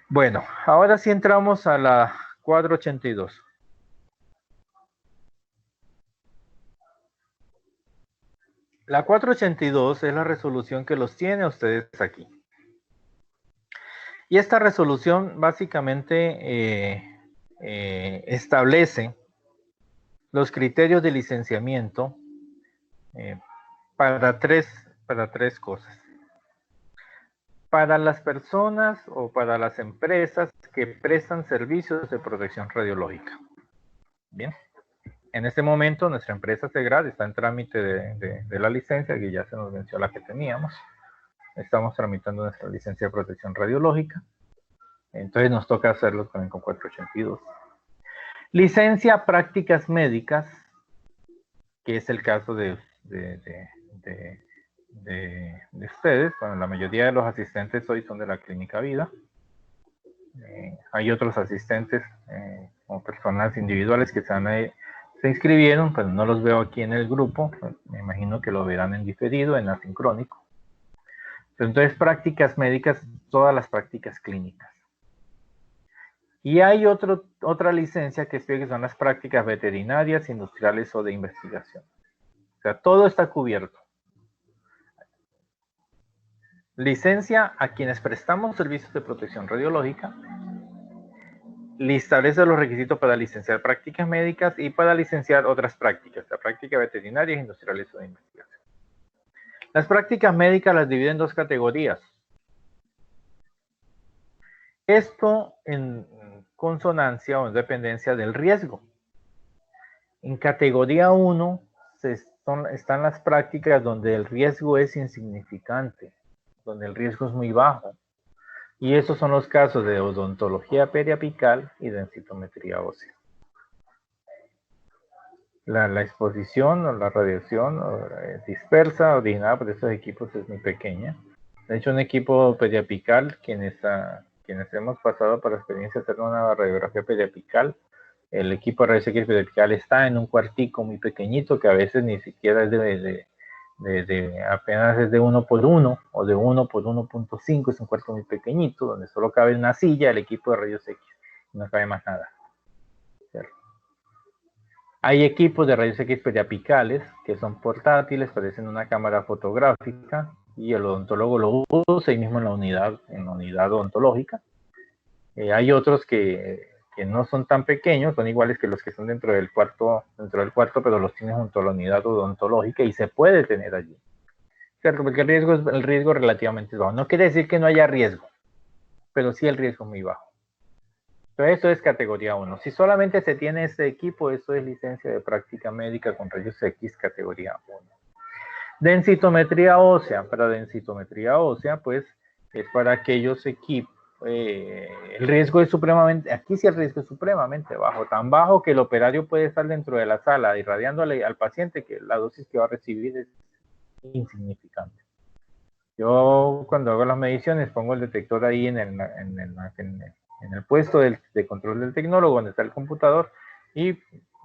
Bueno, ahora sí entramos a la 482. La 482 es la resolución que los tiene a ustedes aquí. Y esta resolución básicamente establece los criterios de licenciamiento para tres cosas. Para las personas o para las empresas que prestan servicios de protección radiológica. Bien. En este momento nuestra empresa Segrad está en trámite de la licencia, que ya se nos venció la que teníamos. Estamos tramitando nuestra licencia de protección radiológica. Entonces nos toca hacerlo también con 482. Licencia prácticas médicas, que es el caso de ustedes. Bueno, la mayoría de los asistentes hoy son de la Clínica Vida. Hay otros asistentes o personas individuales que se inscribieron, pero no los veo aquí en el grupo. Me imagino que lo verán en diferido, en asincrónico. Entonces, prácticas médicas, todas las prácticas clínicas. Y hay otra licencia que explica que son las prácticas veterinarias, industriales o de investigación. O sea, todo está cubierto. Licencia a quienes prestamos servicios de protección radiológica. Establece los requisitos para licenciar prácticas médicas y para licenciar otras prácticas, la práctica veterinarias, industriales o de investigación. Las prácticas médicas las dividen en dos categorías. Esto en consonancia o en dependencia del riesgo. En categoría 1 están las prácticas donde el riesgo es insignificante, donde el riesgo es muy bajo. Y esos son los casos de odontología periapical y densitometría ósea. La exposición o la radiación dispersa originada por estos equipos es muy pequeña. De hecho, un equipo periapical, quienes hemos pasado por la experiencia de hacer una radiografía periapical, el equipo de rayos X periapical está en un cuartico muy pequeñito que a veces ni siquiera es apenas es de 1 por 1 o de 1 por 1.5, es un cuarto muy pequeñito donde solo cabe una silla, el equipo de rayos X, no cabe más nada. ¿Cierto? Hay equipos de rayos X periapicales que son portátiles, parecen una cámara fotográfica y el odontólogo lo usa ahí mismo en la unidad odontológica. Hay otros que no son tan pequeños, son iguales que los que son dentro del cuarto, pero los tienes junto a la unidad odontológica y se puede tener allí. ¿Cierto? Porque el riesgo relativamente es bajo. No quiere decir que no haya riesgo, pero sí el riesgo es muy bajo. Entonces, eso es categoría 1. Si solamente se tiene este equipo, eso es licencia de práctica médica con rayos X categoría 1. Densitometría ósea. Para densitometría ósea, pues, es para aquellos equipos. El riesgo es aquí sí el riesgo es supremamente bajo, tan bajo que el operario puede estar dentro de la sala irradiándole al paciente que la dosis que va a recibir es insignificante. Yo cuando hago las mediciones pongo el detector ahí en el puesto de control del tecnólogo donde está el computador y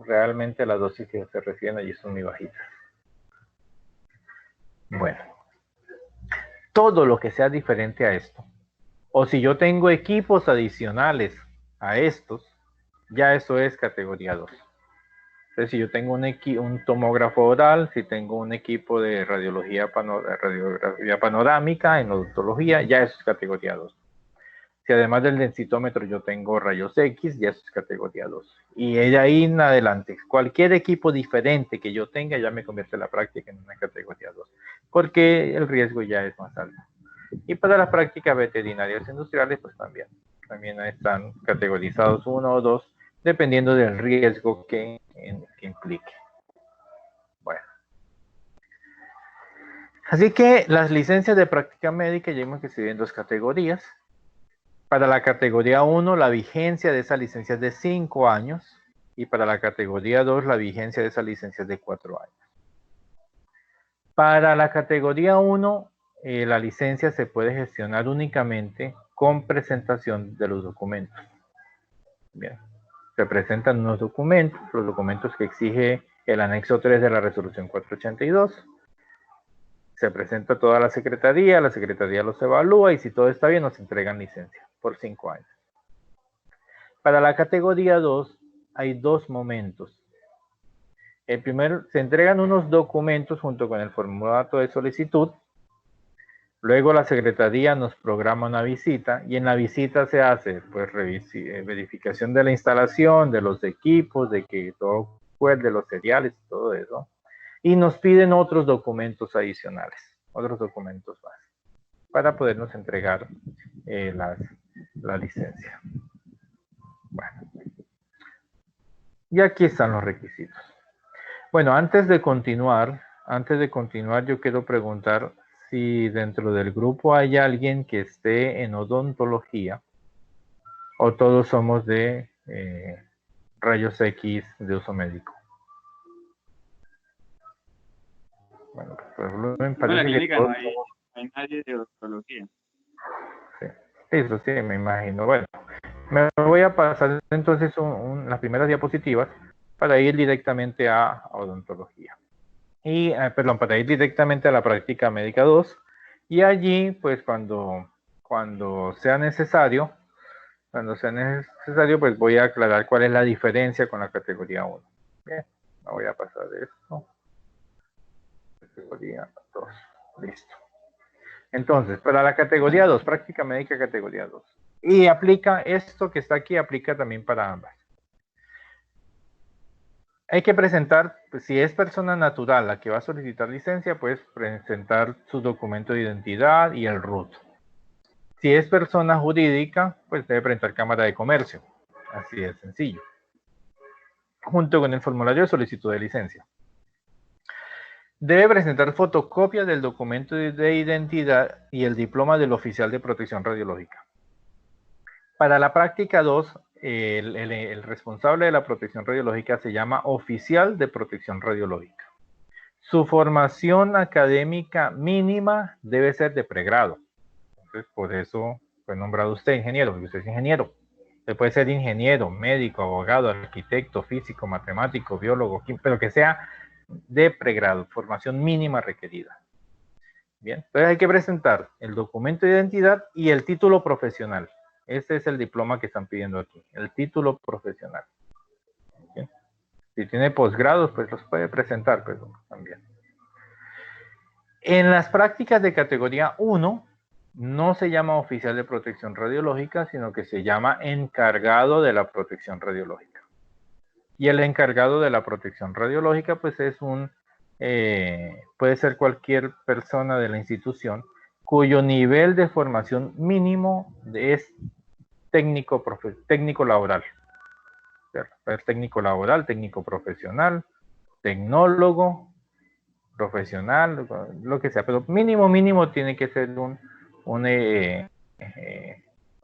realmente las dosis que se reciben allí son muy bajitas. Bueno, todo lo que sea diferente a esto, o si yo tengo equipos adicionales a estos, ya eso es categoría 2. Entonces, si yo tengo un tomógrafo oral, si tengo un equipo de radiografía panorámica en odontología, ya eso es categoría 2. Si además del densitómetro yo tengo rayos X, ya eso es categoría 2. Y de ahí en adelante, cualquier equipo diferente que yo tenga ya me convierte la práctica en una categoría 2, porque el riesgo ya es más alto. Y para las prácticas veterinarias industriales, pues también están categorizados 1 o 2, dependiendo del riesgo que implique. Bueno. Así que las licencias de práctica médica ya vimos que se dividen en dos categorías. Para la categoría 1, la vigencia de esa licencia es de 5 años. Y para la categoría 2, la vigencia de esa licencia es de 4 años. Para la categoría 1, la licencia se puede gestionar únicamente con presentación de los documentos. Bien. Se presentan unos documentos, los documentos que exige el anexo 3 de la resolución 482. Se presenta toda la secretaría los evalúa y si todo está bien nos entregan licencia. por 5 años. Para la categoría 2 hay 2 momentos. El primero, se entregan unos documentos junto con el formulario de solicitud. Luego la Secretaría nos programa una visita y en la visita se hace pues verificación de la instalación, de los equipos, de que todo de los seriales y todo eso. Y nos piden otros documentos adicionales, otros documentos más, para podernos entregar la licencia. Bueno, y aquí están los requisitos. Bueno, antes de continuar, yo quiero preguntar si dentro del grupo hay alguien que esté en odontología o todos somos de rayos X de uso médico. Bueno, pues me parece en la que no hay nadie de odontología. Sí, eso sí, me imagino. Bueno, me voy a pasar entonces las primeras diapositivas para ir directamente a odontología. Y, perdón, para ir directamente a la práctica médica 2. Y allí, pues cuando sea necesario, pues voy a aclarar cuál es la diferencia con la categoría 1. Bien, me voy a pasar esto. Categoría 2, listo. Entonces, para la categoría 2, práctica médica categoría 2. Y aplica esto que está aquí, aplica también para ambas. Hay que presentar, pues, si es persona natural la que va a solicitar licencia, pues presentar su documento de identidad y el RUT. Si es persona jurídica, pues debe presentar Cámara de Comercio. Así de sencillo. Junto con el formulario de solicitud de licencia. Debe presentar fotocopia del documento de identidad y el diploma del oficial de protección radiológica. Para la práctica 2, el responsable de la protección radiológica se llama oficial de protección radiológica. Su formación académica mínima debe ser de pregrado. Entonces, por eso fue nombrado usted ingeniero, porque usted es ingeniero. Usted puede ser ingeniero, médico, abogado, arquitecto, físico, matemático, biólogo, pero que sea de pregrado, formación mínima requerida. Bien, entonces hay que presentar el documento de identidad y el título profesional. Este es el diploma que están pidiendo aquí, el título profesional. Bien. Si tiene posgrados, pues los puede presentar, pero también. En las prácticas de categoría 1, no se llama oficial de protección radiológica, sino que se llama encargado de la protección radiológica. Y el encargado de la protección radiológica, pues es puede ser cualquier persona de la institución cuyo nivel de formación mínimo es técnico laboral. Es técnico laboral, técnico profesional, tecnólogo, profesional, lo que sea, pero mínimo tiene que ser un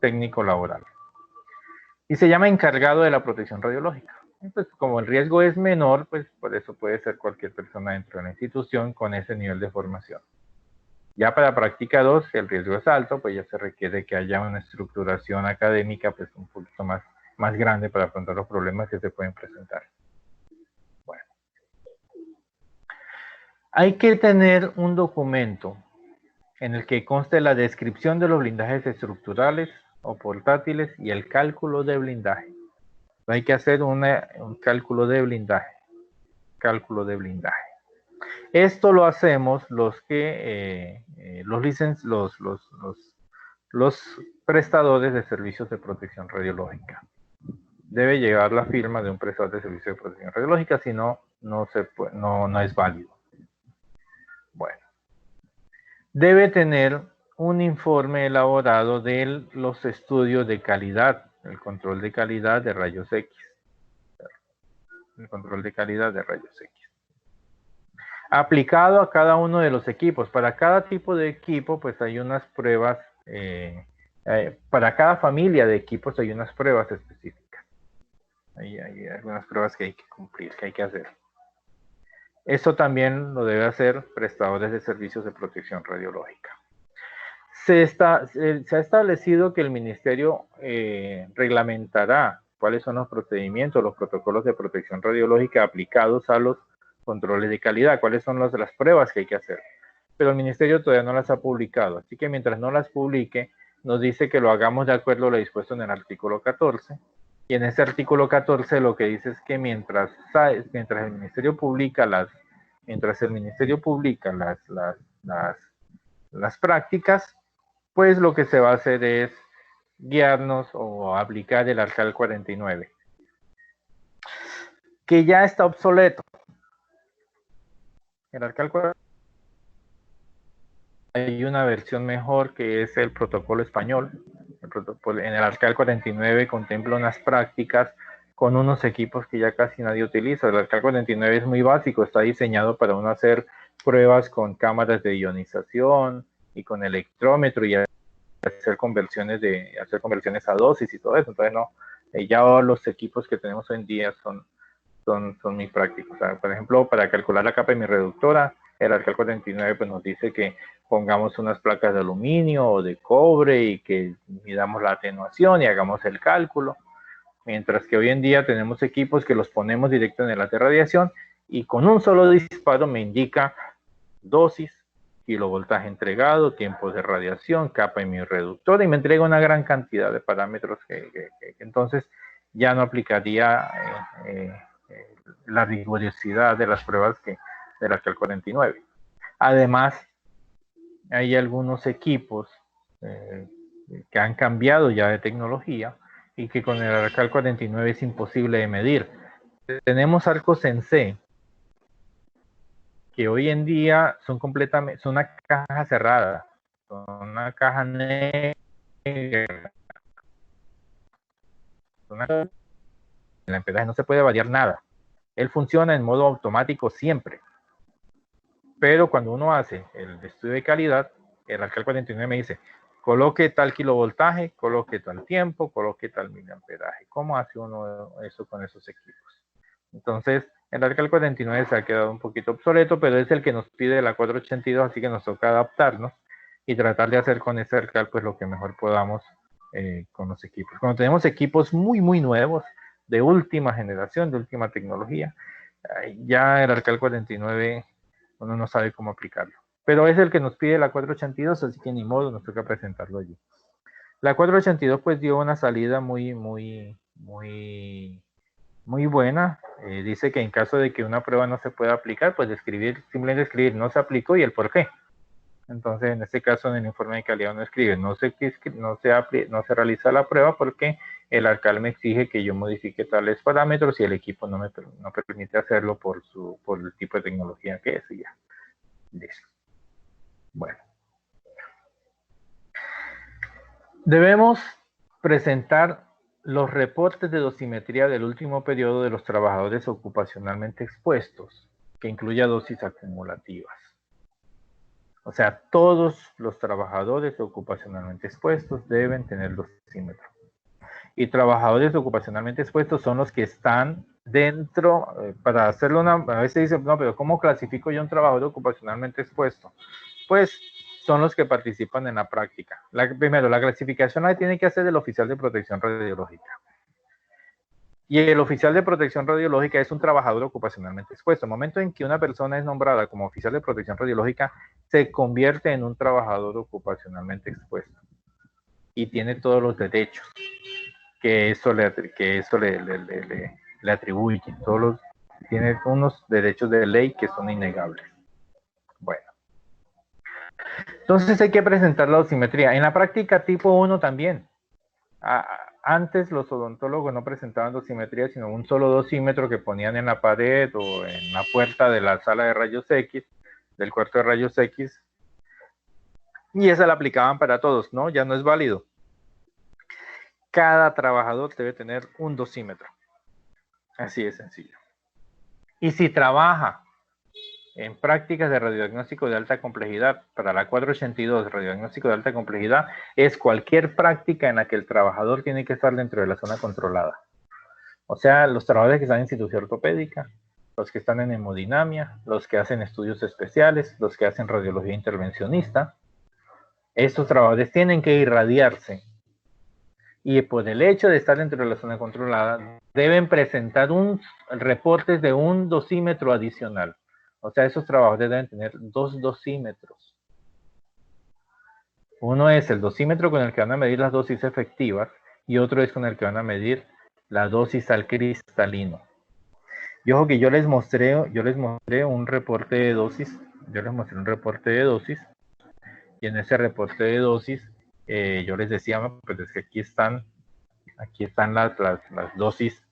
técnico laboral. Y se llama encargado de la protección radiológica. Entonces, como el riesgo es menor, pues por eso puede ser cualquier persona dentro de la institución con ese nivel de formación. Ya para práctica 2, si el riesgo es alto, pues ya se requiere que haya una estructuración académica pues un poquito más grande para afrontar los problemas que se pueden presentar. Bueno. Hay que tener un documento en el que conste la descripción de los blindajes estructurales o portátiles y el cálculo de blindaje. Hay que hacer un cálculo de blindaje. Esto lo hacemos los prestadores de servicios de protección radiológica. Debe llevar la firma de un prestador de servicios de protección radiológica, si no, no es válido. Bueno. Debe tener un informe elaborado de los estudios de calidad, el control de calidad de rayos X. El control de calidad de rayos X. Aplicado a cada uno de los equipos. Para cada tipo de equipo, pues hay unas pruebas, para cada familia de equipos hay unas pruebas específicas. Hay algunas pruebas que hay que cumplir, que hay que hacer. Esto también lo debe hacer prestadores de servicios de protección radiológica. Se ha establecido que el Ministerio reglamentará cuáles son los procedimientos, los protocolos de protección radiológica aplicados a los controles de calidad, cuáles son las pruebas que hay que hacer. Pero el Ministerio todavía no las ha publicado, así que mientras no las publique, nos dice que lo hagamos de acuerdo a lo dispuesto en el artículo 14. Y en ese artículo 14 lo que dice es que mientras el Ministerio publica las prácticas, pues lo que se va a hacer es guiarnos o aplicar el Arcal 49, que ya está obsoleto. El Arcal 49 hay una versión mejor que es el protocolo español. En el Arcal 49 contempla unas prácticas con unos equipos que ya casi nadie utiliza. El Arcal 49 es muy básico, está diseñado para uno hacer pruebas con cámaras de ionización y con electrómetro y hacer conversiones a dosis y todo eso. Entonces no, ya los equipos que tenemos hoy en día son muy prácticos. O sea, por ejemplo, para calcular la capa de mi reductora, el Arcal 49 pues, nos dice que pongamos unas placas de aluminio o de cobre y que midamos la atenuación y hagamos el cálculo. Mientras que hoy en día tenemos equipos que los ponemos directo en el haz de radiación y con un solo disparo me indica dosis, kilovoltaje entregado, tiempos de radiación, capa en mi reductor y me entrega una gran cantidad de parámetros que entonces ya no aplicaría la rigurosidad de las pruebas del Arcal 49. Además, hay algunos equipos que han cambiado ya de tecnología y que con el Arcal 49 es imposible de medir. Tenemos arcos en C que hoy en día son una caja cerrada, son una caja negra, en la amperage no se puede variar nada. Él funciona en modo automático siempre. Pero cuando uno hace el estudio de calidad, el Arcal 49 me dice, coloque tal kilovoltaje, coloque tal tiempo, coloque tal miliamperaje. ¿Cómo hace uno eso con esos equipos? Entonces, el Arcal 49 se ha quedado un poquito obsoleto, pero es el que nos pide la 482, así que nos toca adaptarnos y tratar de hacer con ese Arcal pues lo que mejor podamos con los equipos. Cuando tenemos equipos muy, muy nuevos, de última generación, de última tecnología, ya el Arcal 49 uno no sabe cómo aplicarlo. Pero es el que nos pide la 482, así que ni modo, nos toca presentarlo allí. La 482 pues dio una salida muy buena. Dice que en caso de que una prueba no se pueda aplicar, pues simplemente escribir no se aplicó y el por qué. Entonces, en este caso, en el informe de calidad uno escribe no se realiza la prueba porque el Arcal me exige que yo modifique tales parámetros y el equipo no permite hacerlo por el tipo de tecnología que es y ya. Listo. Bueno. Debemos presentar los reportes de dosimetría del último periodo de los trabajadores ocupacionalmente expuestos, que incluya dosis acumulativas. O sea, todos los trabajadores ocupacionalmente expuestos deben tener dosímetro. Y trabajadores ocupacionalmente expuestos son los que están dentro, para hacerlo a veces dicen, no, pero ¿cómo clasifico yo un trabajador ocupacionalmente expuesto? Pues son los que participan en la práctica. Primero, la clasificación la tiene que hacer el oficial de protección radiológica. Y el oficial de protección radiológica es un trabajador ocupacionalmente expuesto. En el momento en que una persona es nombrada como oficial de protección radiológica, se convierte en un trabajador ocupacionalmente expuesto. Y tiene todos los derechos que eso le atribuye. Tiene unos derechos de ley que son innegables. Bueno. Entonces hay que presentar la dosimetría. En la práctica tipo 1 también. Antes los odontólogos no presentaban dosimetría, sino un solo dosímetro que ponían en la pared o en la puerta de la sala de rayos X, del cuarto de rayos X, y esa la aplicaban para todos, ¿no? Ya no es válido. Cada trabajador debe tener un dosímetro. Así de sencillo. Y si trabaja en prácticas de radiodiagnóstico de alta complejidad, para la 482, radiodiagnóstico de alta complejidad, es cualquier práctica en la que el trabajador tiene que estar dentro de la zona controlada. O sea, los trabajadores que están en cirugía ortopédica, los que están en hemodinamia, los que hacen estudios especiales, los que hacen radiología intervencionista, estos trabajadores tienen que irradiarse. Y por el hecho de estar dentro de la zona controlada, deben presentar reportes de un dosímetro adicional. O sea, esos trabajadores deben tener 2 dosímetros. Uno es el dosímetro con el que van a medir las dosis efectivas y otro es con el que van a medir la dosis al cristalino. Y ojo que yo les mostré un reporte de dosis, y en ese reporte de dosis yo les decía, pues es que aquí están las dosis,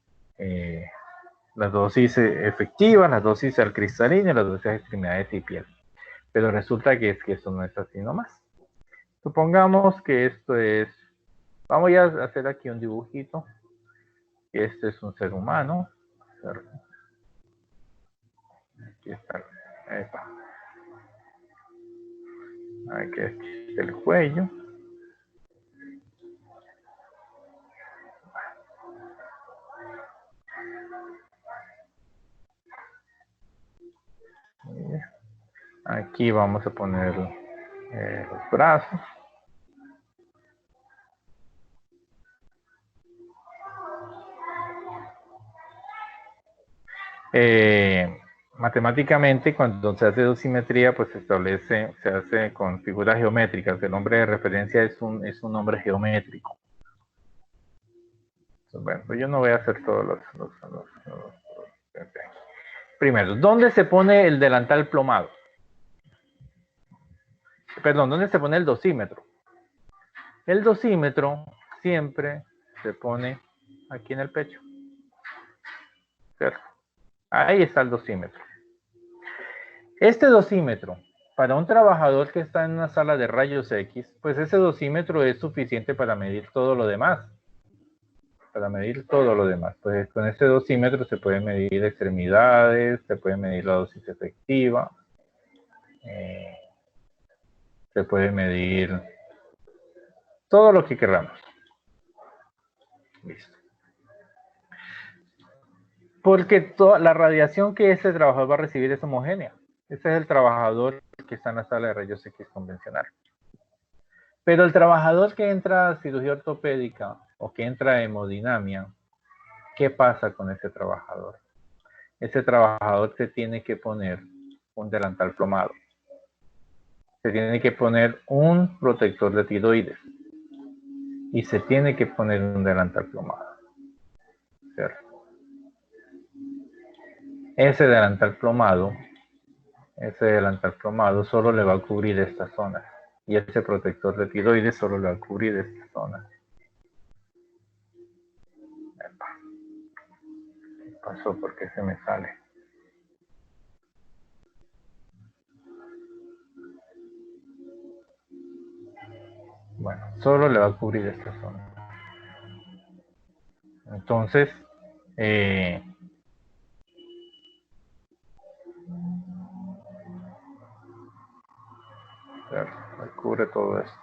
las dosis efectivas, las dosis al cristalino y las dosis a extremidades y piel. Pero resulta que esto no es así nomás. Supongamos que esto es, vamos a hacer aquí un dibujito, que este es un ser humano, ¿cierto? Aquí está, aquí está el cuello. Aquí vamos a poner los brazos. Matemáticamente, cuando se hace dosimetría, pues se hace con figuras geométricas. El nombre de referencia es un nombre geométrico. Entonces, bueno, pues yo no voy a hacer todos los primero, ¿dónde se pone el delantal plomado? Perdón, ¿dónde se pone el dosímetro? El dosímetro siempre se pone aquí en el pecho, ¿cierto? Ahí está el dosímetro. Este dosímetro, para un trabajador que está en una sala de rayos X, pues ese dosímetro es suficiente para medir todo lo demás. Pues con este dosímetro se puede medir extremidades, se puede medir la dosis efectiva, se puede medir todo lo que queramos. Listo. Porque toda la radiación que ese trabajador va a recibir es homogénea. Ese es el trabajador que está en la sala de rayos X convencional. Pero el trabajador que entra a cirugía ortopédica o que entra a hemodinamia, ¿qué pasa con ese trabajador? Ese trabajador se tiene que poner un delantal plomado. Se tiene que poner un protector de tiroides. Y se tiene que poner un delantal plomado. ¿Cierto? Ese delantal plomado solo le va a cubrir esta zona. Y ese protector de tiroides solo le va a cubrir esta zona. ¿Qué pasó? ¿Por qué se me sale? Bueno, solo le va a cubrir esta zona. Entonces, cubre todo esto.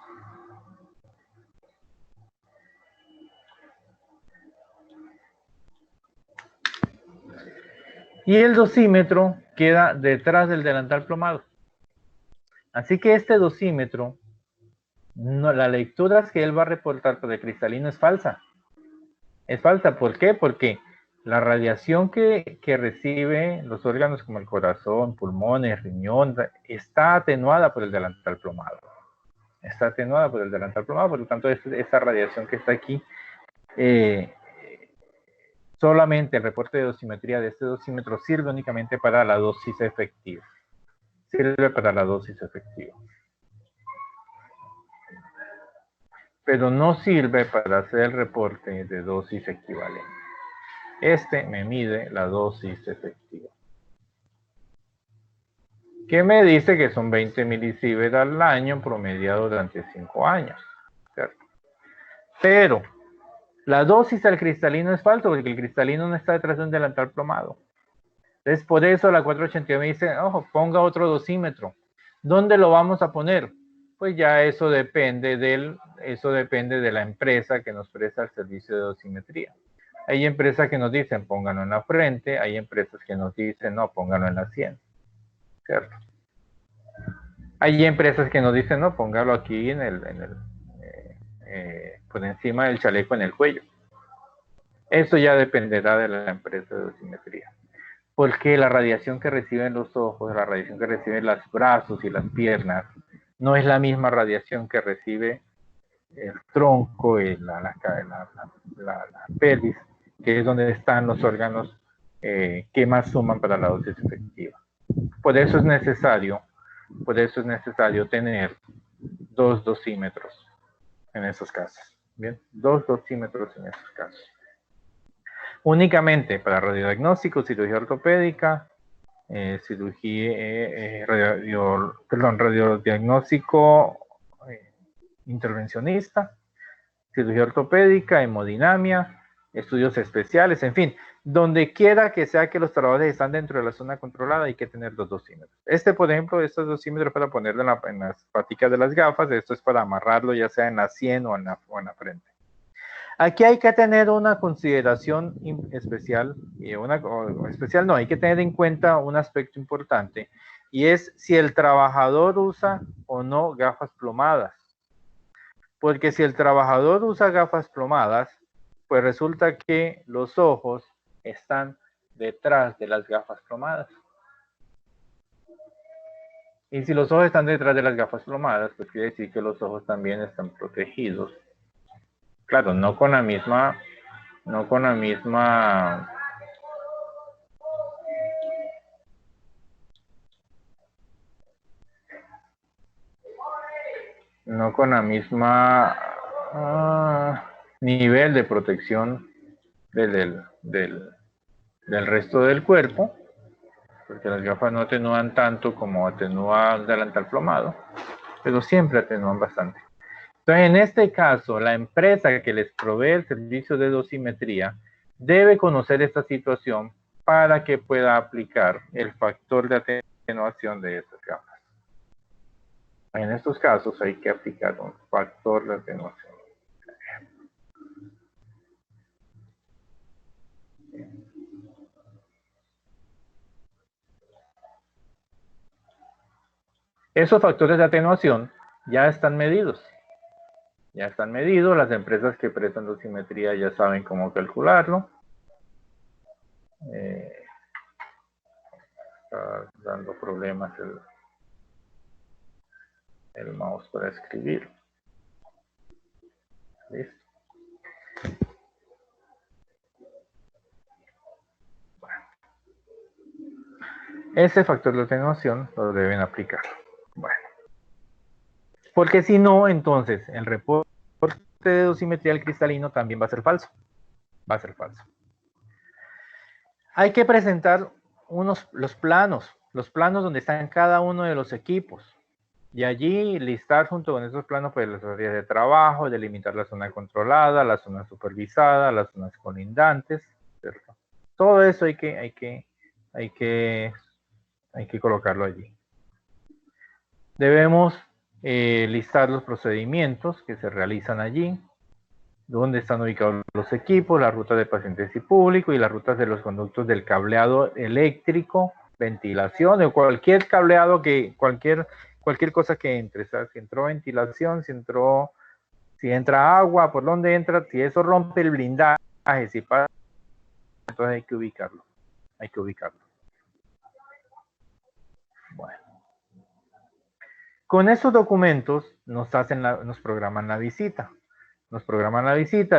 Y el dosímetro queda detrás del delantal plomado. Así que este dosímetro, la lectura que él va a reportar por el cristalino es falsa. Es falsa, ¿por qué? Porque la radiación que recibe los órganos como el corazón, pulmones, riñón, está atenuada por el delantal plomado. Por lo tanto, esa radiación que está aquí, solamente el reporte de dosimetría de este dosímetro sirve únicamente para la dosis efectiva. Pero no sirve para hacer el reporte de dosis equivalente. Este me mide la dosis efectiva, que me dice que son 20 milisievert al año promediado durante 5 años. ¿Cierto? Pero la dosis al cristalino es falso, porque el cristalino no está detrás de un delantal plomado. Entonces, por eso la 482 me dice, ojo, ponga otro dosímetro. ¿Dónde lo vamos a poner? Pues ya eso depende de la empresa que nos presta el servicio de dosimetría. Hay empresas que nos dicen, póngalo en la frente, hay empresas que nos dicen, no, póngalo en la sien. ¿Cierto? Hay empresas que nos dicen, no, póngalo aquí por encima del chaleco en el cuello. Eso ya dependerá de la empresa de dosimetría. Porque la radiación que reciben los ojos, la radiación que reciben los brazos y las piernas, no es la misma radiación que recibe el tronco, la pelvis, que es donde están los órganos que más suman para la dosis efectiva. Por eso es necesario tener 2 dosímetros en esos casos. Bien, 2 dosímetros en esos casos. Únicamente para radiodiagnóstico, cirugía ortopédica, radiodiagnóstico intervencionista, cirugía ortopédica, hemodinamia, estudios especiales, en fin, donde quiera que sea que los trabajadores están dentro de la zona controlada, hay que tener 2 dosímetros. Por ejemplo, estos dosímetros para ponerlo en las paticas de las gafas, esto es para amarrarlo ya sea en la sien o en la frente. Aquí hay que tener una consideración especial, hay que tener en cuenta un aspecto importante, y es si el trabajador usa o no gafas plomadas. Porque si el trabajador usa gafas plomadas, pues resulta que los ojos están detrás de las gafas plomadas. Y si los ojos están detrás de las gafas plomadas, pues quiere decir que los ojos también están protegidos. Claro, no con la misma nivel de protección del resto del cuerpo, porque las gafas no atenúan tanto como atenúa el delantal plomado, pero siempre atenúan bastante. Entonces, en este caso, la empresa que les provee el servicio de dosimetría debe conocer esta situación para que pueda aplicar el factor de atenuación de estas gafas. En estos casos hay que aplicar un factor de atenuación. Esos factores de atenuación ya están medidos. Las empresas que prestan dosimetría ya saben cómo calcularlo. Está dando problemas el mouse para escribir. Listo. Bueno. Ese factor de atenuación lo deben aplicar. Bueno. Porque si no, entonces el reporte de dosimetría del cristalino también va a ser falso. Hay que presentar los planos donde están cada uno de los equipos. Y allí listar junto con esos planos pues las áreas de trabajo, delimitar la zona controlada, la zona supervisada, las zonas colindantes, ¿cierto? Todo eso hay que colocarlo allí. Debemos listar los procedimientos que se realizan allí, dónde están ubicados los equipos, las rutas de pacientes y público y las rutas de los conductos del cableado eléctrico, ventilación o cualquier cableado cualquier cosa que entre, ¿sabes? Si entró ventilación, si entra agua, por dónde entra, si eso rompe el blindaje, si pasa, entonces hay que ubicarlo. Bueno. Con esos documentos nos programan la visita.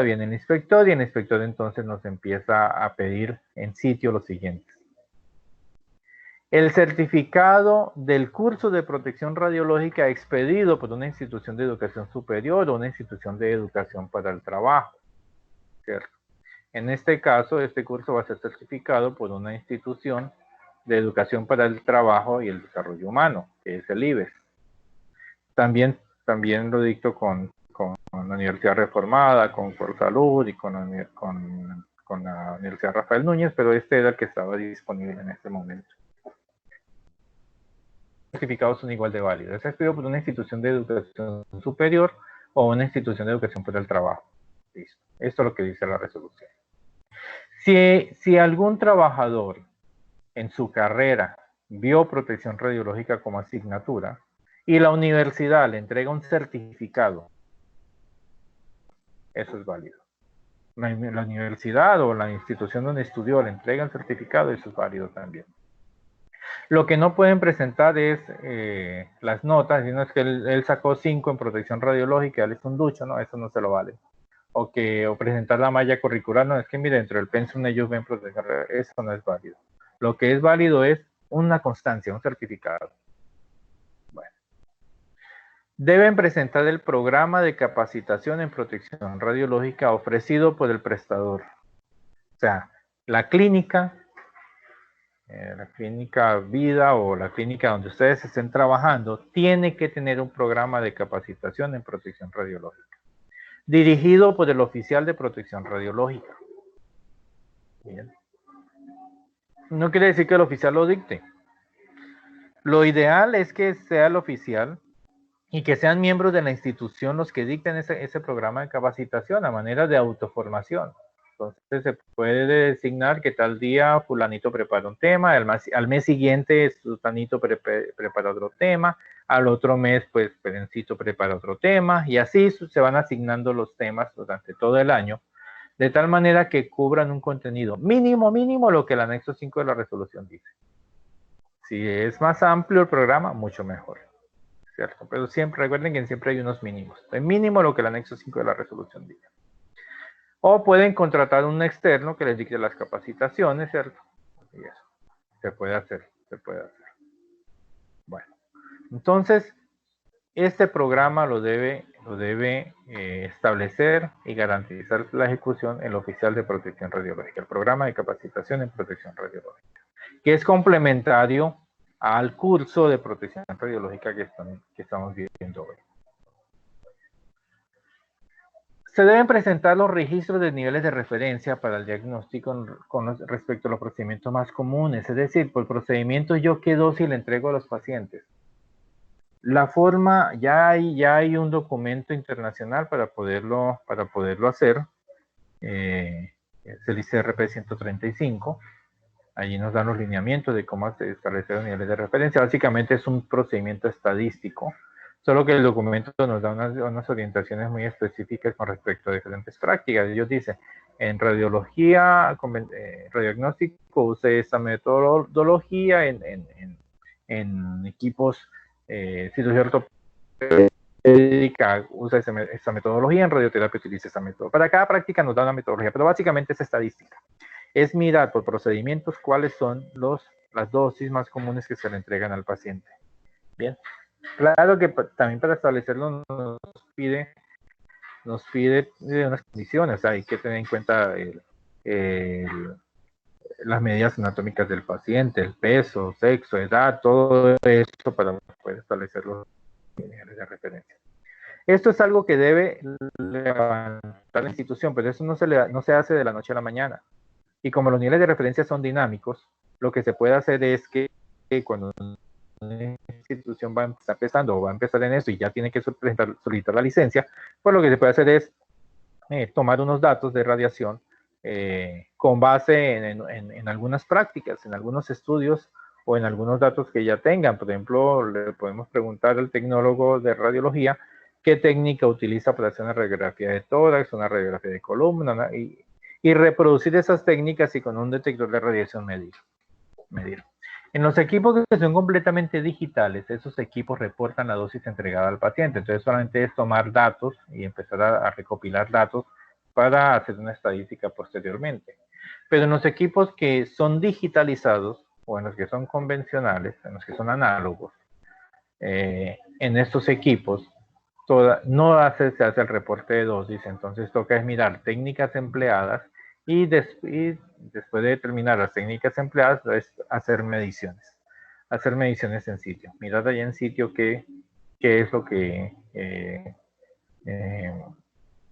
Viene el inspector y el inspector entonces nos empieza a pedir en sitio lo siguiente. El certificado del curso de protección radiológica expedido por una institución de educación superior o una institución de educación para el trabajo, ¿cierto? En este caso, este curso va a ser certificado por una institución de educación para el trabajo y el desarrollo humano, que es el IBES. También lo dicto con la Universidad Reformada, con Salud y con la Universidad Rafael Núñez, pero este era el que estaba disponible en este momento. Los certificados son igual de válidos. Es expedido por una institución de educación superior o una institución de educación para el trabajo. Listo. Esto es lo que dice la resolución. Si algún trabajador en su carrera vio protección radiológica como asignatura y la universidad le entrega un certificado, eso es válido. La universidad o la institución donde estudió le entrega el certificado, eso es válido también. Lo que no pueden presentar es las notas, sino es que él sacó 5 en protección radiológica, él es un ducho, no, eso no se lo vale. O presentar la malla curricular, no, es que mire, dentro del pensum ellos ven protección radiológica, eso no es válido. Lo que es válido es una constancia, un certificado. Bueno. Deben presentar el programa de capacitación en protección radiológica ofrecido por el prestador. O sea, la clínica vida o la clínica donde ustedes estén trabajando tiene que tener un programa de capacitación en protección radiológica, dirigido por el oficial de protección radiológica. Bien. No quiere decir que el oficial lo dicte. Lo ideal es que sea el oficial y que sean miembros de la institución los que dicten ese programa de capacitación a manera de autoformación. Entonces se puede designar que tal día fulanito prepara un tema, al mes siguiente sutanito prepara otro tema, al otro mes pues perencito prepara otro tema, y así se van asignando los temas durante todo el año, de tal manera que cubran un contenido mínimo lo que el anexo 5 de la resolución dice. Si es más amplio el programa, mucho mejor, ¿cierto? Pero siempre, recuerden que siempre hay unos mínimos. El mínimo lo que el anexo 5 de la resolución dice. O pueden contratar un externo que les dicte las capacitaciones, ¿cierto? Y eso se puede hacer, Bueno, entonces, este programa lo debe establecer y garantizar la ejecución el oficial de protección radiológica, el programa de capacitación en protección radiológica, que es complementario al curso de protección radiológica que estamos viviendo hoy. Se deben presentar los registros de niveles de referencia para el diagnóstico respecto a los procedimientos más comunes. Es decir, por procedimiento yo qué dosis le entrego a los pacientes. La forma, ya hay un documento internacional para poderlo hacer. Es el ICRP 135. Allí nos dan los lineamientos de cómo establecer los niveles de referencia. Básicamente es un procedimiento estadístico, solo que el documento nos da unas orientaciones muy específicas con respecto a diferentes prácticas. Ellos dicen, en radiología, radiodiagnóstico, use esta metodología, en equipos cirugía ortopédica, usa esta metodología, en radioterapia utiliza esta metodología. Para cada práctica nos da una metodología, pero básicamente es estadística. Es mirar por procedimientos cuáles son las dosis más comunes que se le entregan al paciente. Bien, claro que también para establecerlo nos pide unas condiciones, o sea, hay que tener en cuenta las medidas anatómicas del paciente, el peso, sexo, edad, todo esto para poder establecer los niveles de referencia. Esto es algo que debe levantar la institución, pero eso no se hace de la noche a la mañana. Y como los niveles de referencia son dinámicos, lo que se puede hacer es que cuando una institución va a estar empezando o va a empezar en eso y ya tiene que solicitar la licencia, pues lo que se puede hacer es tomar unos datos de radiación con base en algunas prácticas, en algunos estudios o en algunos datos que ya tengan. Por ejemplo, le podemos preguntar al tecnólogo de radiología qué técnica utiliza para hacer una radiografía de tórax, una radiografía de columna, y reproducir esas técnicas y con un detector de radiación medir. En los equipos que son completamente digitales, esos equipos reportan la dosis entregada al paciente. Entonces solamente es tomar datos y empezar a recopilar datos para hacer una estadística posteriormente. Pero en los equipos que son digitalizados, o en los que son convencionales, en los que son análogos, en estos equipos no se hace el reporte de dosis, entonces toca es mirar técnicas empleadas y después de determinar las técnicas empleadas es hacer mediciones en sitio, mirar allá en sitio qué es lo que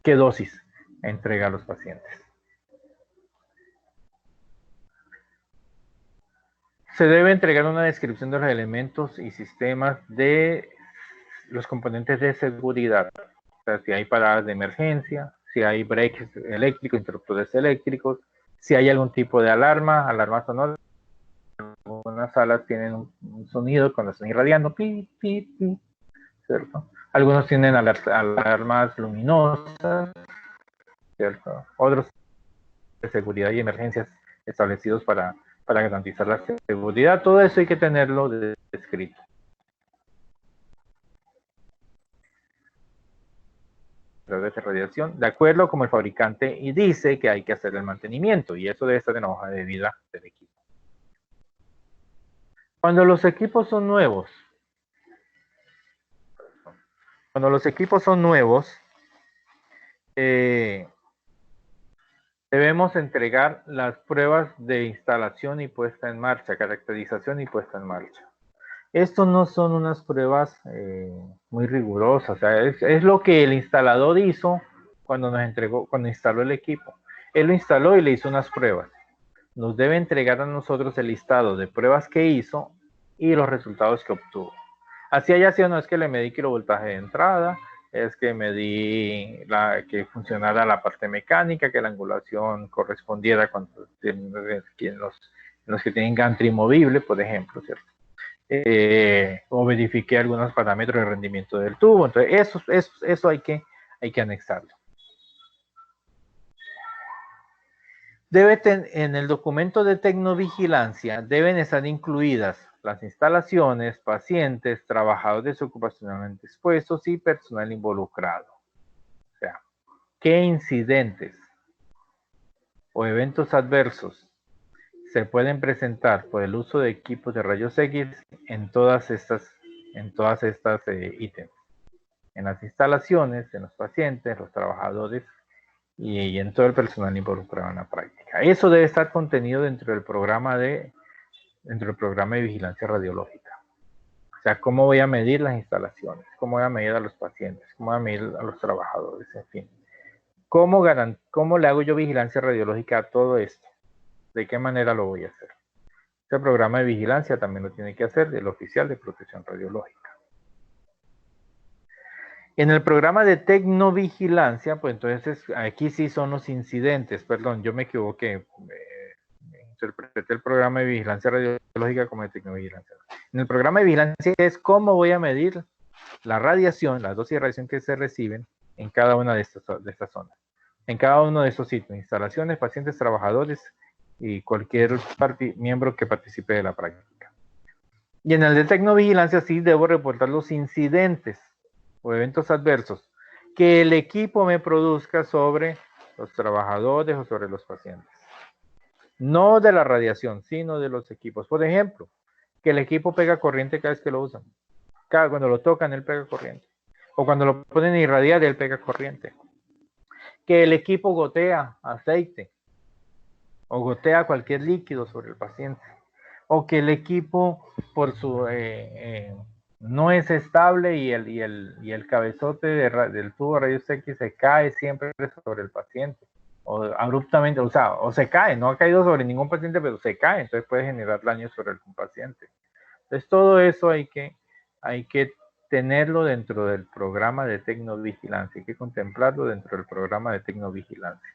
qué dosis entrega a los pacientes. Se debe entregar una descripción de los elementos y sistemas de los componentes de seguridad, o sea, si hay paradas de emergencia, si hay breaks eléctricos, interruptores eléctricos, si hay algún tipo de alarma sonora. Algunas salas tienen un sonido cuando están irradiando, pi, pi, pi, ¿cierto? Algunos tienen alarmas luminosas, ¿cierto? Otros de seguridad y emergencias establecidos para para garantizar la seguridad. Todo eso hay que tenerlo escrito. De radiación, de acuerdo como el fabricante y dice que hay que hacer el mantenimiento, y eso debe estar en la hoja de vida del equipo. Cuando los equipos son nuevos, debemos entregar las pruebas de instalación y puesta en marcha, caracterización y puesta en marcha. Estos no son unas pruebas muy rigurosas, o sea, es lo que el instalador hizo cuando nos entregó, cuando instaló el equipo. Él lo instaló y le hizo unas pruebas. Nos debe entregar a nosotros el listado de pruebas que hizo y los resultados que obtuvo. Así haya sido, no es que le medí kilovoltaje de entrada, es que medí que funcionara la parte mecánica, que la angulación correspondiera con los que tienen gantry movible, por ejemplo, ¿cierto? O verifiqué algunos parámetros de rendimiento del tubo. Entonces, eso hay que anexarlo. En el documento de tecnovigilancia deben estar incluidas las instalaciones, pacientes, trabajadores ocupacionalmente expuestos y personal involucrado. O sea, ¿qué incidentes o eventos adversos se pueden presentar por el uso de equipos de rayos X en todas estas ítems? En las instalaciones, en los pacientes, los trabajadores y en todo el personal involucrado en la práctica. Eso debe estar contenido dentro del programa de vigilancia radiológica. O sea, cómo voy a medir las instalaciones, cómo voy a medir a los pacientes, cómo voy a medir a los trabajadores, en fin. ¿Cómo le hago yo vigilancia radiológica a todo esto? ¿De qué manera lo voy a hacer? Este programa de vigilancia también lo tiene que hacer el oficial de protección radiológica. En el programa de tecnovigilancia, pues entonces aquí sí son los incidentes, perdón, yo me equivoqué, interpreté el programa de vigilancia radiológica como de tecnovigilancia. En el programa de vigilancia es cómo voy a medir la radiación, la dosis de radiación que se reciben en cada una de estas zonas, en cada uno de estos sitios, instalaciones, pacientes, trabajadores y cualquier miembro que participe de la práctica. Y en el de tecnovigilancia sí debo reportar los incidentes o eventos adversos que el equipo me produzca sobre los trabajadores o sobre los pacientes. No de la radiación, sino de los equipos. Por ejemplo, que el equipo pega corriente cada vez que lo usan. Cuando lo tocan, él pega corriente. O cuando lo ponen a irradiar, él pega corriente. Que el equipo gotea aceite o gotea cualquier líquido sobre el paciente. O que el equipo, por su no es estable y el cabezote del tubo de rayos X se cae siempre sobre el paciente, o abruptamente, o se cae, no ha caído sobre ningún paciente, pero se cae, entonces puede generar daño sobre algún paciente. Entonces todo eso hay que tenerlo dentro del programa de tecnovigilancia, hay que contemplarlo dentro del programa de tecnovigilancia.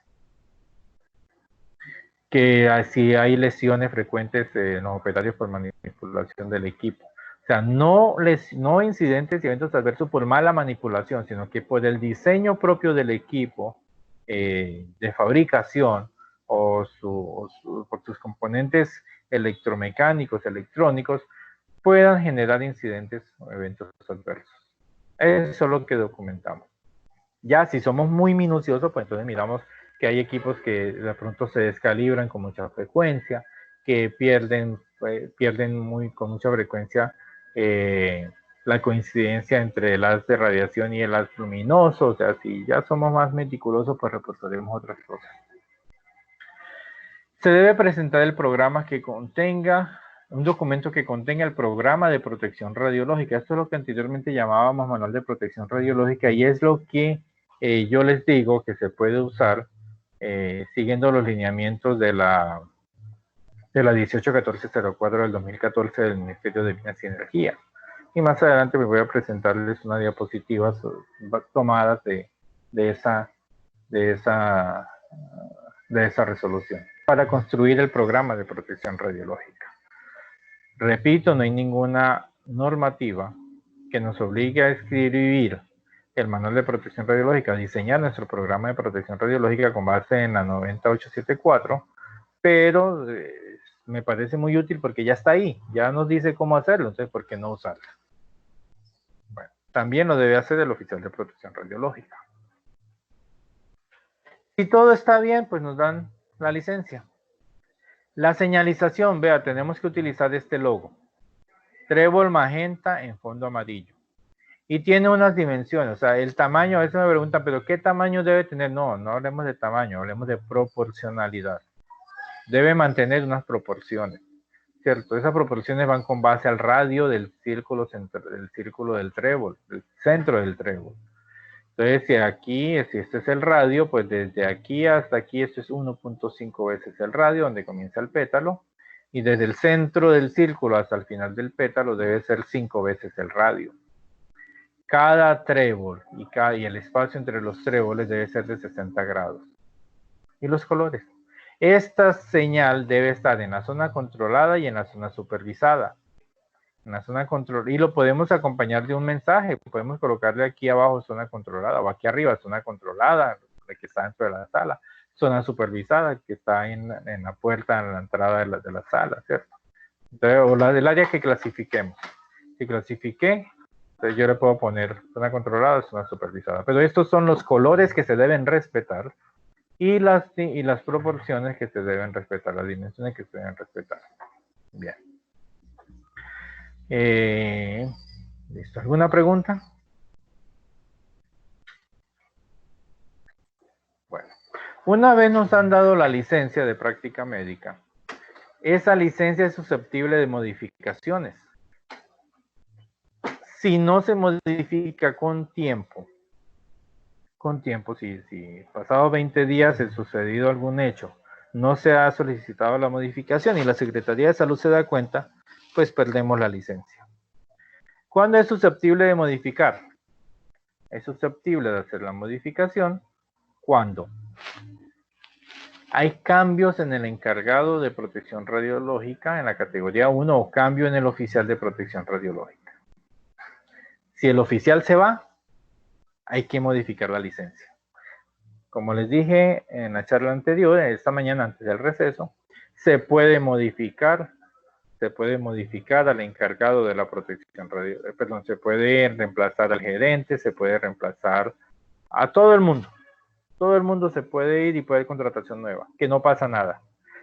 Que así hay lesiones frecuentes en los operarios por manipulación del equipo. O sea, no incidentes y eventos adversos por mala manipulación, sino que por el diseño propio del equipo de fabricación o por sus componentes electromecánicos, electrónicos, puedan generar incidentes o eventos adversos. Eso es lo que documentamos. Ya si somos muy minuciosos, pues entonces miramos que hay equipos que de pronto se descalibran con mucha frecuencia, que pierden con mucha frecuencia la coincidencia entre el haz de radiación y el haz luminoso. O sea, si ya somos más meticulosos, pues reportaremos otras cosas. Se debe presentar el programa que contenga, un documento que contenga el programa de protección radiológica. Esto es lo que anteriormente llamábamos manual de protección radiológica y es lo que yo les digo que se puede usar siguiendo los lineamientos de la 181404 del 2014 del Ministerio de Minas y Energía. Y más adelante me voy a presentarles unas diapositivas tomadas de esa resolución para construir el programa de protección radiológica. Repito, no hay ninguna normativa que nos obligue a escribir el manual de protección radiológica, a diseñar nuestro programa de protección radiológica con base en la 90874, pero me parece muy útil porque ya está ahí, ya nos dice cómo hacerlo, entonces ¿por qué no usarla? Bueno, también lo debe hacer el oficial de protección radiológica. Si todo está bien, pues nos dan la licencia. La señalización, vea, tenemos que utilizar este logo. Trébol magenta en fondo amarillo. Y tiene unas dimensiones, o sea, el tamaño, a veces me preguntan, pero ¿qué tamaño debe tener? No, no hablemos de tamaño, hablemos de proporcionalidad. Debe mantener unas proporciones, ¿cierto? Esas proporciones van con base al radio del círculo del trébol, del centro del trébol. Entonces, si este es el radio, pues desde aquí hasta aquí, esto es 1.5 veces el radio, donde comienza el pétalo, y desde el centro del círculo hasta el final del pétalo debe ser 5 veces el radio. Cada trébol y el espacio entre los tréboles debe ser de 60 grados. Y los colores. Esta señal debe estar en la zona controlada y en la zona supervisada. En la zona control, y lo podemos acompañar de un mensaje. Podemos colocarle aquí abajo zona controlada, o aquí arriba zona controlada, que está dentro de la sala. Zona supervisada, que está en la puerta, en la entrada de la sala, ¿cierto? Entonces, o la del área que clasifiquemos. Si clasifiqué, entonces yo le puedo poner zona controlada, zona supervisada. Pero estos son los colores que se deben respetar y las proporciones que se deben respetar, las dimensiones que se deben respetar. Bien. ¿Listo? ¿Alguna pregunta? Bueno, una vez nos han dado la licencia de práctica médica, esa licencia es susceptible de modificaciones. Si no se modifica con tiempo, si pasado 20 días ha sucedido algún hecho, no se ha solicitado la modificación y la Secretaría de Salud se da cuenta, pues perdemos la licencia. ¿Cuándo es susceptible de modificar? Es susceptible de hacer la modificación cuando hay cambios en el encargado de protección radiológica en la categoría 1 o cambio en el oficial de protección radiológica. Si el oficial se va, hay que modificar la licencia. Como les dije en la charla anterior, esta mañana antes del receso, se puede modificar al encargado de la protección radiológica, se puede reemplazar al gerente, se puede reemplazar a todo el mundo. Todo el mundo se puede ir y puede haber contratación nueva, que no pasa nada.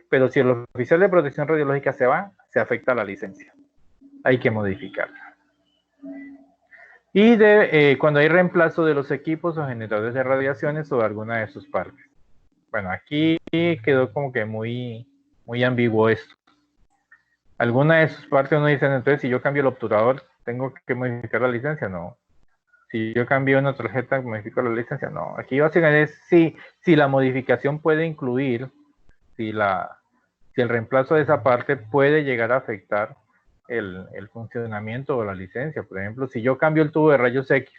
Pero si el oficial de protección radiológica se va, se afecta la licencia. Hay que modificarla. Y cuando hay reemplazo de los equipos o generadores de radiaciones o de alguna de sus partes. Bueno, aquí quedó como que muy ambiguo esto. Alguna de sus partes uno dice, entonces si yo cambio el obturador, ¿tengo que modificar la licencia? No. Si yo cambio una tarjeta, modifico la licencia. No. Aquí básicamente es si la modificación puede incluir, si el reemplazo de esa parte puede llegar a afectar el funcionamiento o la licencia. Por ejemplo, si yo cambio el tubo de rayos X,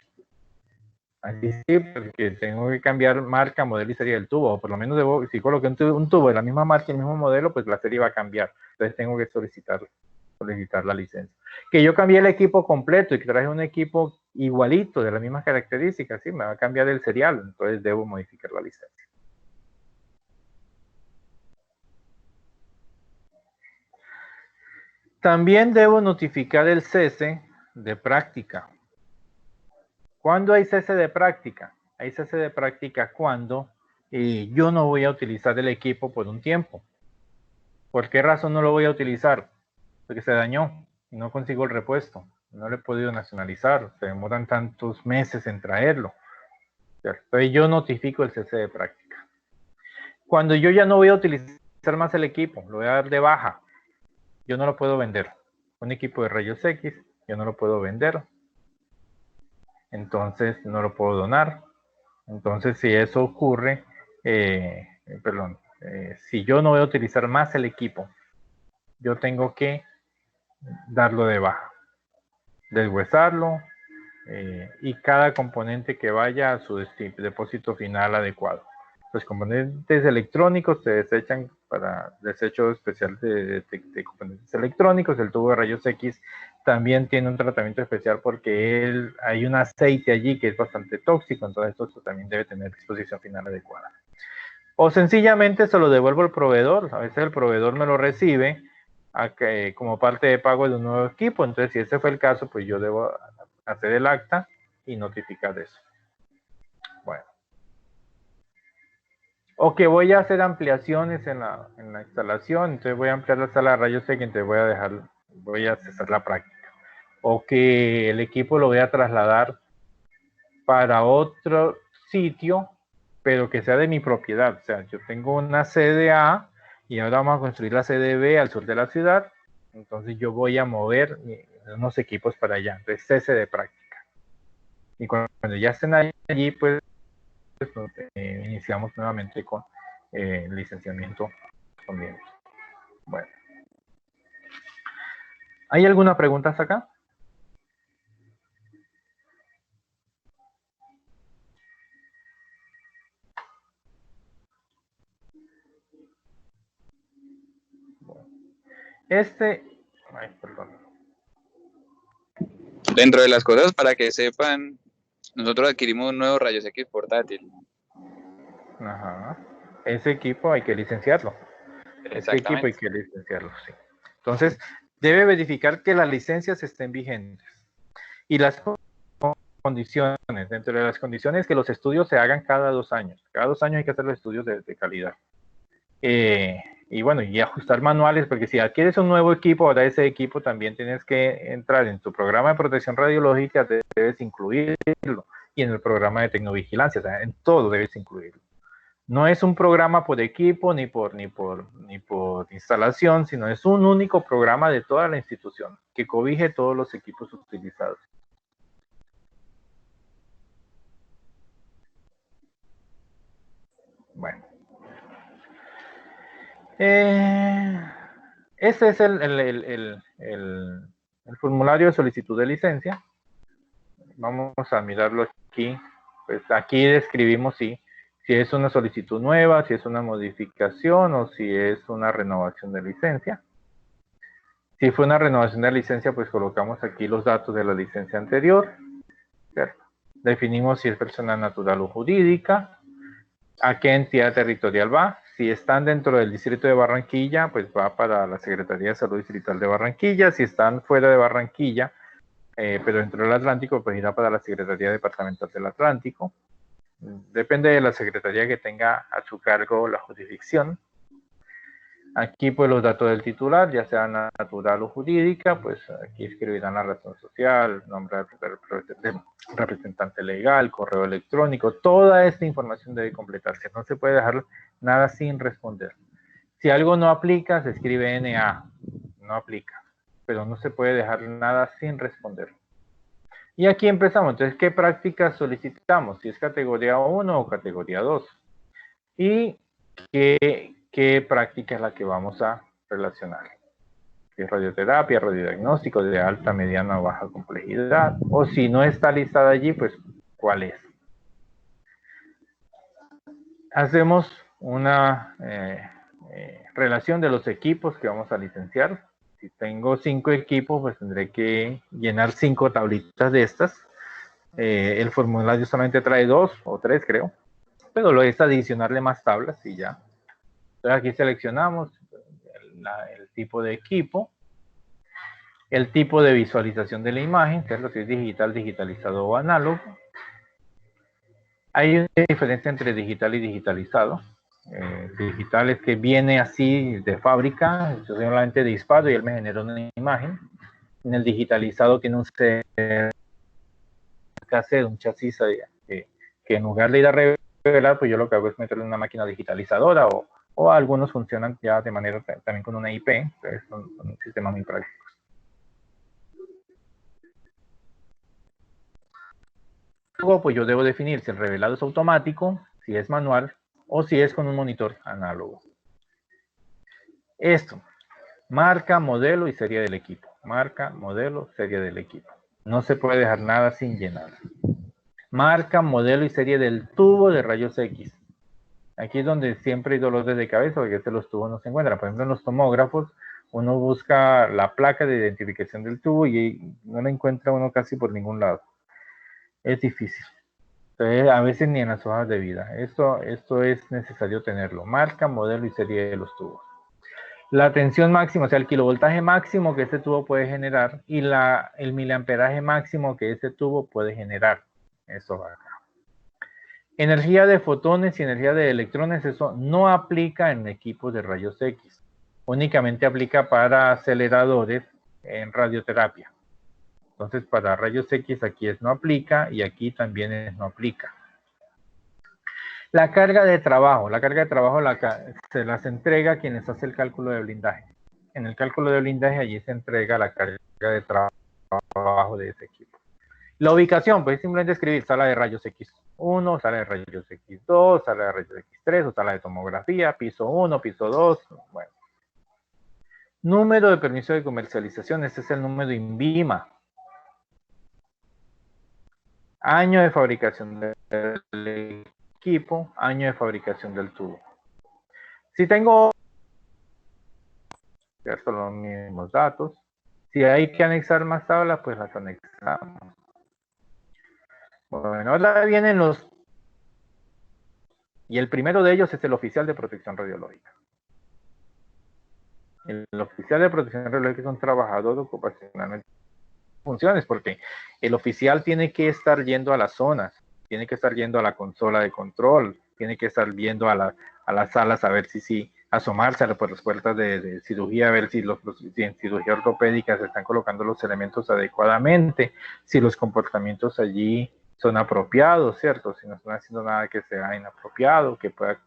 así sí, porque tengo que cambiar marca, modelo y serie del tubo, o por lo menos si coloco un tubo de la misma marca y el mismo modelo, pues la serie va a cambiar. Entonces tengo que solicitar la licencia. Que yo cambié el equipo completo y que traje un equipo igualito, de las mismas características, sí, me va a cambiar el serial, entonces debo modificar la licencia. También debo notificar el cese de práctica. ¿Cuándo hay cese de práctica? Hay cese de práctica cuando yo no voy a utilizar el equipo por un tiempo. ¿Por qué razón no lo voy a utilizar? Porque se dañó y no consigo el repuesto. No lo he podido nacionalizar. Se demoran tantos meses en traerlo. Entonces yo notifico el cese de práctica. Cuando yo ya no voy a utilizar más el equipo, lo voy a dar de baja, yo no lo puedo vender. Un equipo de rayos X, yo no lo puedo vender. Entonces no lo puedo donar. Entonces si eso ocurre, si yo no voy a utilizar más el equipo, yo tengo que darlo de baja, deshuesarlo y cada componente que vaya a su depósito final adecuado. Los componentes electrónicos se desechan para desecho especial de componentes electrónicos. El tubo de rayos X también tiene un tratamiento especial porque hay un aceite allí que es bastante tóxico, entonces esto también debe tener disposición final adecuada. O sencillamente se lo devuelvo al proveedor. A veces el proveedor me lo recibe como parte de pago de un nuevo equipo. Entonces, si ese fue el caso, pues yo debo hacer el acta y notificar eso. Bueno. O que voy a hacer ampliaciones en la instalación, entonces voy a ampliar la sala de rayos X, entonces voy a hacer la práctica. O que el equipo lo voy a trasladar para otro sitio, pero que sea de mi propiedad. O sea, yo tengo una sede A y ahora vamos a construir la sede B al sur de la ciudad, entonces yo voy a mover unos equipos para allá. Entonces, cese de práctica. Y cuando ya estén allí, pues iniciamos nuevamente con licenciamiento también. Bueno. ¿Hay alguna pregunta hasta acá? Bueno. Ay, perdón. Dentro de las cosas, para que sepan, nosotros adquirimos un nuevo rayos X portátil. Ajá. Ese equipo hay que licenciarlo. Ese equipo hay que licenciarlo, sí. Entonces, debe verificar que las licencias estén vigentes. Y las condiciones, dentro de las condiciones, que los estudios se hagan cada 2 años. Cada 2 años hay que hacer los estudios de calidad. Y bueno, y ajustar manuales, porque si adquieres un nuevo equipo, ahora ese equipo también tienes que entrar en tu programa de protección radiológica, debes incluirlo, y en el programa de tecnovigilancia, o sea, en todo debes incluirlo. No es un programa por equipo ni por instalación, sino es un único programa de toda la institución que cobije todos los equipos utilizados. Bueno. Ese es el formulario de solicitud de licencia. Vamos a mirarlo aquí. Pues aquí describimos si es una solicitud nueva, si es una modificación o si es una renovación de licencia. Si fue una renovación de licencia, pues colocamos aquí los datos de la licencia anterior. ¿Cierto? Definimos si es persona natural o jurídica, a qué entidad territorial va. Si están dentro del distrito de Barranquilla, pues va para la Secretaría de Salud Distrital de Barranquilla. Si están fuera de Barranquilla, pero dentro del Atlántico, pues irá para la Secretaría Departamental del Atlántico. Depende de la secretaría que tenga a su cargo la jurisdicción. Aquí pues los datos del titular, ya sea natural o jurídica, pues aquí escribirán la razón social, nombre del representante legal, correo electrónico, toda esta información debe completarse, no se puede dejar nada sin responder. Si algo no aplica, se escribe NA, no aplica, pero no se puede dejar nada sin responder. Y aquí empezamos, entonces, ¿qué prácticas solicitamos? Si es categoría 1 o categoría 2. Y qué práctica es la que vamos a relacionar. Si es radioterapia, radiodiagnóstico de alta, mediana o baja complejidad. O si no está listada allí, pues, ¿cuál es? Hacemos una relación de los equipos que vamos a licenciar. Si tengo 5 equipos, pues tendré que llenar 5 tablitas de estas. El formulario solamente trae 2 o 3, creo. Pero lo es adicionarle más tablas y ya. Entonces aquí seleccionamos el tipo de equipo, el tipo de visualización de la imagen, que es lo que es digital, digitalizado o análogo. Hay una diferencia entre digital y digitalizado. Digital es que viene así de fábrica, yo solamente disparo y él me genera una imagen. En el digitalizado tiene un cassette, un chasis que en lugar de ir a revelar, pues yo lo que hago es meterle una máquina digitalizadora o algunos funcionan ya de manera también con una IP, entonces son un sistema muy práctico. Luego, pues yo debo definir si el revelado es automático, si es manual o si es con un monitor análogo. Esto, marca, modelo y serie del equipo. Marca, modelo, serie del equipo. No se puede dejar nada sin llenar. Marca, modelo y serie del tubo de rayos X. Aquí es donde siempre hay dolores de cabeza porque los tubos no se encuentran. Por ejemplo, en los tomógrafos, uno busca la placa de identificación del tubo y no la encuentra uno casi por ningún lado. Es difícil. Entonces, a veces ni en las hojas de vida. Esto es necesario tenerlo. Marca, modelo y serie de los tubos. la tensión máxima, o sea, el kilovoltaje máximo que este tubo puede generar y el miliamperaje máximo que ese tubo puede generar. Eso va acá. Energía de fotones y energía de electrones, eso no aplica en equipos de rayos X. Únicamente aplica para aceleradores en radioterapia. Entonces, para rayos X aquí es no aplica y aquí también es no aplica. La carga de trabajo se las entrega a quienes hacen el cálculo de blindaje. En el cálculo de blindaje allí se entrega la carga de trabajo de ese equipo. La ubicación, pues simplemente escribir sala de rayos X1, sala de rayos X2, sala de rayos X3 o sala de tomografía, piso 1, piso 2, bueno. Número de permiso de comercialización, este es el número de INVIMA. Año de fabricación del equipo, año de fabricación del tubo. Si tengo son los mismos datos, si hay que anexar más tablas, pues las anexamos. Bueno, ahora vienen los, y el primero de ellos es el oficial de protección radiológica. El oficial de protección radiológica es un trabajador ocupacionalmente funciones, porque el oficial tiene que estar yendo a las zonas, tiene que estar yendo a la consola de control, tiene que estar viendo a las salas a ver si asomarse por las puertas de cirugía, a ver si en cirugía ortopédica se están colocando los elementos adecuadamente, si los comportamientos allí son apropiados, ¿cierto? Si no están haciendo nada que sea inapropiado, que pueda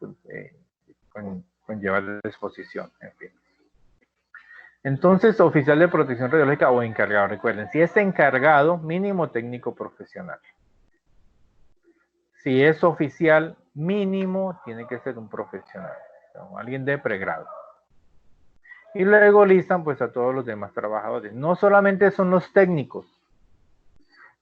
conllevar la exposición, en fin. Entonces, oficial de protección radiológica o encargado, recuerden, si es encargado, mínimo técnico profesional. Si es oficial, mínimo tiene que ser un profesional, o alguien de pregrado. Y luego listan pues a todos los demás trabajadores. No solamente son los técnicos.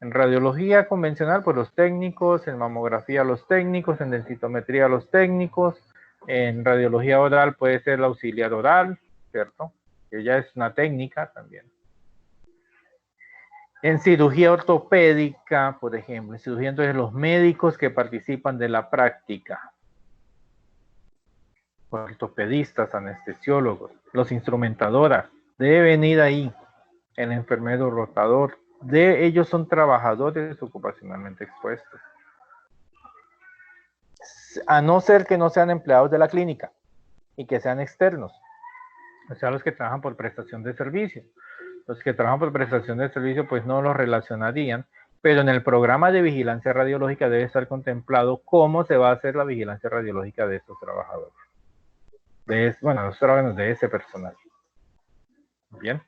En radiología convencional, pues los técnicos, en mamografía los técnicos, en densitometría los técnicos, en radiología oral puede ser el auxiliar oral, ¿cierto? Que ya es una técnica también. En cirugía ortopédica, por ejemplo, en cirugía entonces los médicos que participan de la práctica, ortopedistas, anestesiólogos, los instrumentadoras, deben ir ahí, el enfermero rotador, ellos son trabajadores ocupacionalmente expuestos. A no ser que no sean empleados de la clínica y que sean externos, o sea, los que trabajan por prestación de servicio. Los que trabajan por prestación de servicio pues no los relacionarían, pero en el programa de vigilancia radiológica debe estar contemplado cómo se va a hacer la vigilancia radiológica de estos trabajadores. Los órganos de ese personal. Bien.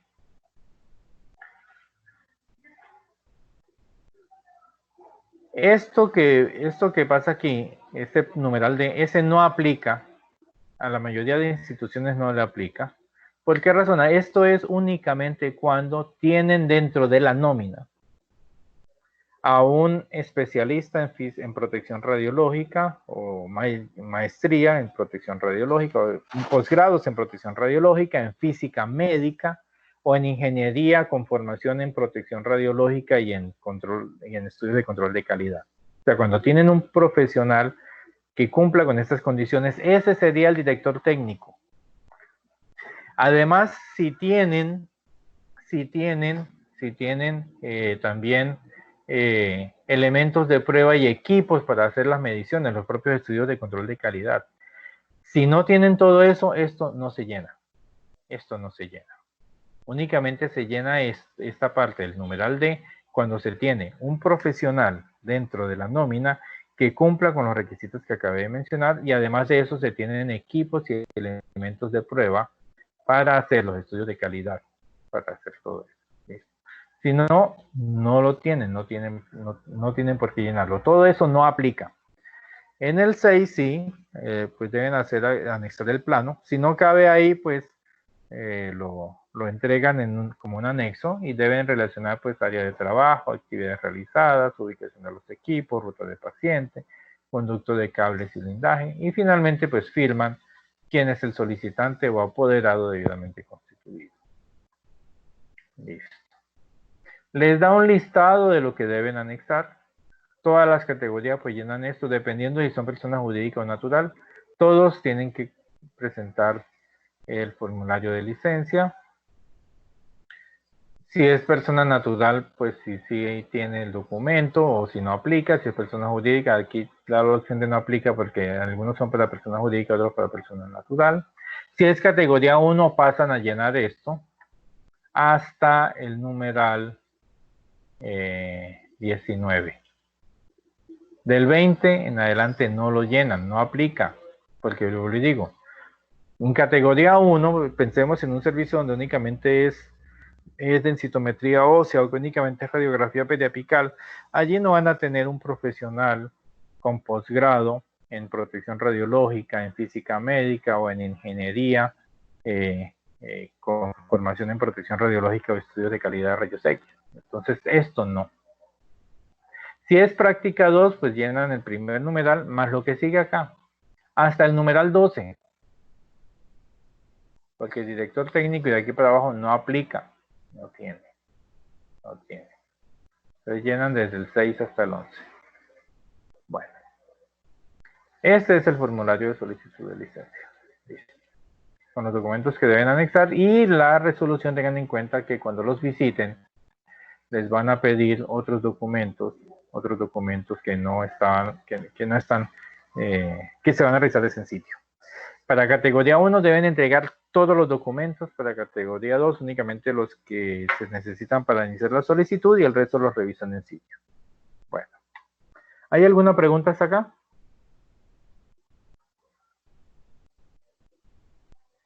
Esto que pasa aquí, este numeral de ese no aplica, a la mayoría de instituciones no le aplica. ¿Por qué razón? Esto es únicamente cuando tienen dentro de la nómina a un especialista en protección radiológica o maestría en protección radiológica o posgrados en protección radiológica, en física médica o en ingeniería con formación en protección radiológica y en estudios de control de calidad. O sea, cuando tienen un profesional que cumpla con estas condiciones, ese sería el director técnico. Además, si tienen también elementos de prueba y equipos para hacer las mediciones, los propios estudios de control de calidad. Si no tienen todo eso, esto no se llena. Esto no se llena. Únicamente se llena esta parte del numeral D cuando se tiene un profesional dentro de la nómina que cumpla con los requisitos que acabé de mencionar y además de eso se tienen equipos y elementos de prueba para hacer los estudios de calidad, para hacer todo eso. ¿Listo? Si no, no lo tienen, no tienen por qué llenarlo. Todo eso no aplica. En el 6 sí, pues deben anexar el plano. Si no cabe ahí, pues lo entregan como un anexo y deben relacionar pues área de trabajo, actividades realizadas, ubicación de los equipos, ruta de paciente, conducto de cables y blindaje y finalmente pues firman quién es el solicitante o apoderado debidamente constituido. Listo. Les da un listado de lo que deben anexar. Todas las categorías pues llenan esto dependiendo si son personas jurídicas o natural. Todos tienen que presentar el formulario de licencia. Si es persona natural, pues sí tiene el documento, o si no aplica. Si es persona jurídica, aquí la opción de no aplica porque algunos son para persona jurídica, otros para persona natural. Si es categoría 1, pasan a llenar esto hasta el numeral 19. Del 20 en adelante no lo llenan, no aplica, porque yo le digo, en categoría 1, pensemos en un servicio donde únicamente es densitometría ósea o únicamente radiografía periapical. Allí no van a tener un profesional con posgrado en protección radiológica, en física médica o en ingeniería, con formación en protección radiológica o estudios de calidad de rayos X. Entonces, esto no. Si es práctica 2, pues llenan el primer numeral más lo que sigue acá, hasta el numeral 12. Porque el director técnico y de aquí para abajo no aplica, no tiene. Entonces llenan desde el 6 hasta el 11. Bueno, este es el formulario de solicitud de licencia. Listo. Con los documentos que deben anexar y la resolución. Tengan en cuenta que cuando los visiten les van a pedir otros documentos que no están, que se van a realizar en sitio. Para categoría 1 deben entregar todos los documentos, para categoría 2 únicamente los que se necesitan para iniciar la solicitud y el resto los revisan en sitio. Bueno, ¿hay alguna pregunta hasta acá?